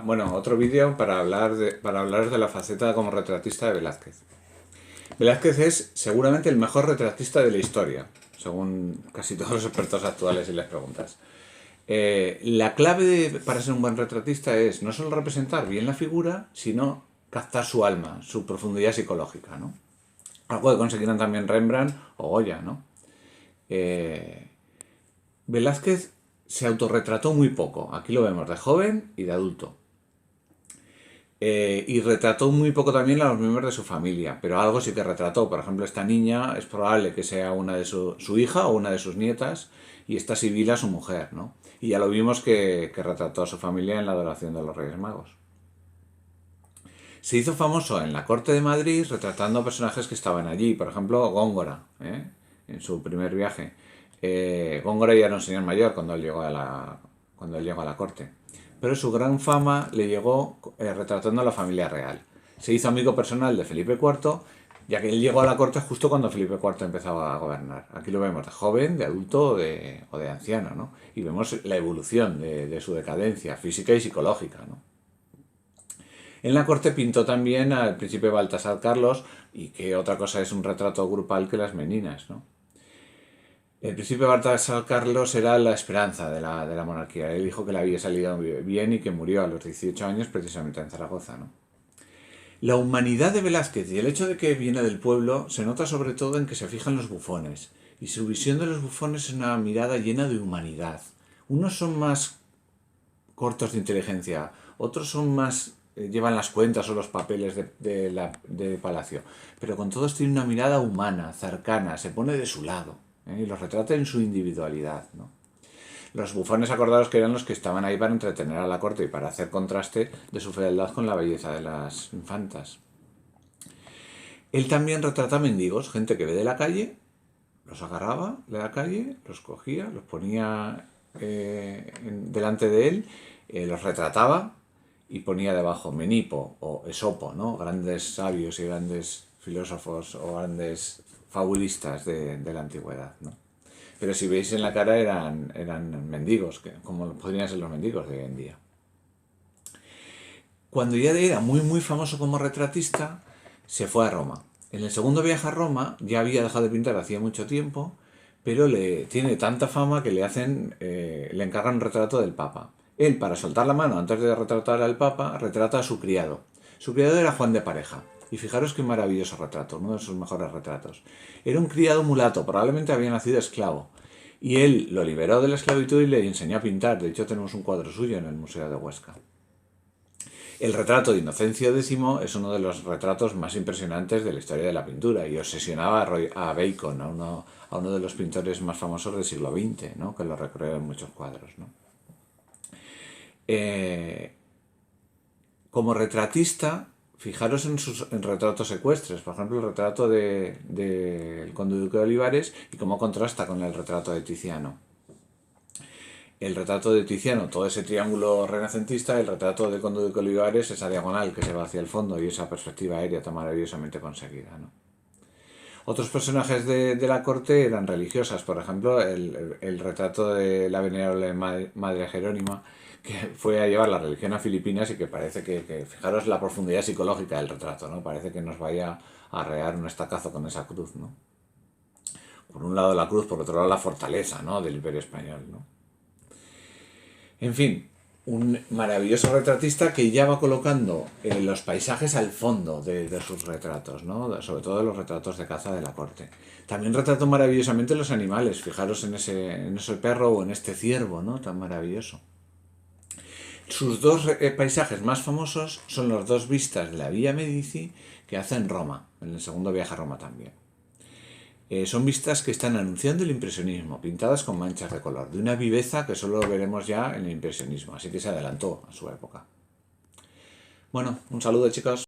Bueno, otro vídeo para hablaros de la faceta como retratista de Velázquez. Velázquez es seguramente el mejor retratista de la historia, según casi todos los expertos actuales y les preguntas. La clave para ser un buen retratista es no solo representar bien la figura, sino captar su alma, su profundidad psicológica, ¿no? Algo que consiguieron también Rembrandt o Goya, ¿no? Velázquez se autorretrató muy poco. Aquí lo vemos de joven y de adulto. Y retrató muy poco también a los miembros de su familia, pero algo sí que retrató. Por ejemplo, esta niña es probable que sea una de su hija o una de sus nietas, y esta Sibila su mujer, ¿no? Y ya lo vimos que retrató a su familia en la adoración de los Reyes Magos. Se hizo famoso en la corte de Madrid retratando a personajes que estaban allí, por ejemplo, Góngora, en su primer viaje. Góngora ya era un señor mayor cuando él llegó a la corte. Pero su gran fama le llegó retratando a la familia real. Se hizo amigo personal de Felipe IV, ya que él llegó a la corte justo cuando Felipe IV empezaba a gobernar. Aquí lo vemos de joven, de adulto o de anciano, ¿no? Y vemos la evolución de su decadencia física y psicológica, ¿no? En la corte pintó también al príncipe Baltasar Carlos, y que otra cosa es un retrato grupal que las meninas, ¿no? El príncipe Baltasar Carlos era la esperanza de la monarquía. Él dijo que le había salido bien y que murió a los 18 años precisamente en Zaragoza, ¿no? La humanidad de Velázquez y el hecho de que viene del pueblo se nota sobre todo en que se fija en los bufones. Y su visión de los bufones es una mirada llena de humanidad. Unos son más cortos de inteligencia, otros son más llevan las cuentas o los papeles de palacio, pero con todos tiene una mirada humana, cercana, se pone de su lado, y los retrata en su individualidad, ¿no? Los bufones, acordados que eran los que estaban ahí para entretener a la corte y para hacer contraste de su fealdad con la belleza de las infantas. Él también retrata mendigos, gente que ve de la calle, los agarraba de la calle, los cogía, los ponía delante de él, los retrataba y ponía debajo Menipo o Esopo, ¿no? Grandes sabios y grandes filósofos o grandes fabulistas de la antigüedad, ¿no? Pero si veis en la cara eran mendigos, como podrían ser los mendigos de hoy en día. Cuando ya era muy famoso como retratista, se fue a Roma. En el segundo viaje a Roma ya había dejado de pintar hacía mucho tiempo, pero tiene tanta fama que le encargan un retrato del Papa. Él, para soltar la mano antes de retratar al Papa, retrata a su criado. Su criado era Juan de Pareja. Y fijaros qué maravilloso retrato, uno de sus mejores retratos. Era un criado mulato, probablemente había nacido esclavo. Y él lo liberó de la esclavitud y le enseñó a pintar. De hecho, tenemos un cuadro suyo en el Museo de Huesca. El retrato de Inocencio X es uno de los retratos más impresionantes de la historia de la pintura y obsesionaba a Bacon, a uno de los pintores más famosos del siglo XX, ¿no? Que lo recreó en muchos cuadros, ¿no? Como retratista, fijaros en retratos ecuestres, por ejemplo el retrato del conde duque de Olivares y cómo contrasta con el retrato de Tiziano. El retrato de Tiziano, todo ese triángulo renacentista, el retrato del conde duque de Olivares, esa diagonal que se va hacia el fondo y esa perspectiva aérea tan maravillosamente conseguida, ¿no? Otros personajes de la corte eran religiosas, por ejemplo, el retrato de la venerable Madre Jerónima, que fue a llevar la religión a Filipinas y que parece que fijaros la profundidad psicológica del retrato, ¿no? Parece que nos vaya a arrear un estacazo con esa cruz, ¿no? Por un lado la cruz, por otro lado la fortaleza, ¿no? Del Imperio Español, ¿no? En fin, un maravilloso retratista que ya va colocando los paisajes al fondo de sus retratos, ¿no? Sobre todo de los retratos de caza de la corte. También retrató maravillosamente los animales, fijaros en ese perro o en este ciervo, ¿no? Tan maravilloso. Sus dos paisajes más famosos son las dos vistas de la Villa Medici que hace en Roma, en el segundo viaje a Roma también. Son vistas que están anunciando el impresionismo, pintadas con manchas de color, de una viveza que solo veremos ya en el impresionismo, así que se adelantó a su época. Bueno, un saludo, chicos.